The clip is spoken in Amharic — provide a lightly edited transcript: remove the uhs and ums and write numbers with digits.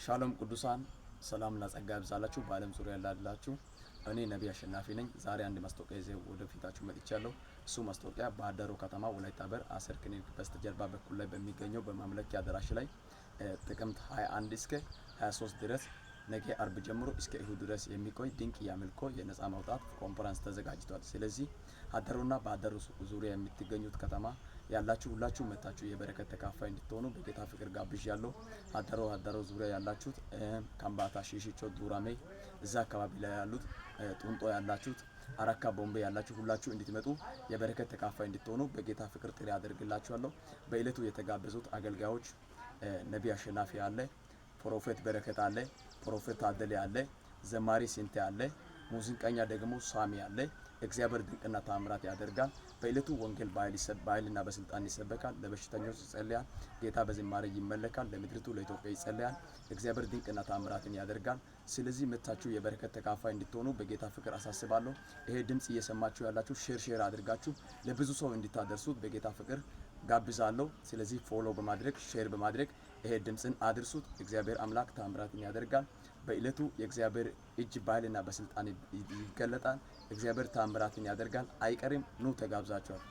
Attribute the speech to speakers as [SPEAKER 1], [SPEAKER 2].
[SPEAKER 1] ሻሎም ቅዱሳን ሰላምና ጸጋ ይብዛላችሁ በዓለም ዙሪያ ላላችሁ። እኔ ነብይ አሸናፊ ነኝ። ዛሬ አንድ ማስታወቂያ ይዤ ወደ ፊታችሁ መጥቻለሁ። እሱ ማስታወቂያ በአዳሮ ከተማ ወላይታ በር 10 ክሊኒክ በስተጀርባ በኩል ላይ በሚገኘው በማምለኪያ አዳራሽ ላይ ጥቅምት 21 እስከ 23 ድረስ ነገ አርብ ጀምሮ እስከ እሁድ ድረስ የሚቆይ ድንቅ የአምልኮ የነጻ ማውጣት ኮንፈረንስ ተዘጋጅቷል። ስለዚህ አዳሮና በአዳሮ ዙሪያ የምትገኙት ከተማ ያላችሁ ሁላችሁ መታችሁ የበረከት ተካፋይ እንድትሆኑ በጌታ ፍቅር ጋብዣለሁ። አዳሮ ዙሪያ ያላችሁት ካምባታ፣ ሺሽቾ፣ ዱራሜ እዛ አካባቢ ላይ ያሉት ጡንጦ ያላችሁት አራካ ቦምቤ ያላችሁ ሁላችሁ እንድትመጡ የበረከት ተካፋይ እንድትሆኑ በጌታ ፍቅር ጥሪ አደርግላችኋለሁ። በእለቱ የተጋበዙት አገልጋዮች ነብይ አሸናፊ አለ፣ ፕሮፌት በረከት አለ፣ ፕሮፌት ታደለ አለ፣ ዘማሪ ሲንቴ አለ፣ ሙዚቀኛ ደግሞ ሳሚ አለ። እግዚአብሔር ድንቅና ተአምራት ያደርጋል። በእለቱ ወንጌል በኃይልና በስልጣን ይሰበካል። ለበሽተኞች ይጸልያል። ጌታ በዝማሬ ይመለካል። ለምድሪቱ ለኢትዮጵያ ይጸልያል። እግዚአብሔር ድንቅና ተአምራትን ያደርጋል። ስለዚህ መታችሁ የበረከት ተካፋይ እንድትሆኑ በጌታ ፍቅር አሳስባለሁ። ይሄ ድምጽ እየሰማችሁ ያላችሁ ሼር አድርጋችሁ ለብዙ ሰው እንድታደርሱት በጌታ ፍቅር ጋብዛለሁ። ስለዚህ ፎሎ በማድረግ ሼር በማድረግ ይሄ ድምጽን አድርሱት። እግዚአብሔር አምላክ ተአምራትን ያደርጋል። በእለቱ የእግዚአብሔር እጅ በኃይልና በስልጣን ይገለጣል። እግዚአብሔር ተአምራትን ያደርጋል። አይቀርም። ኑ ተጋብዛችኋል።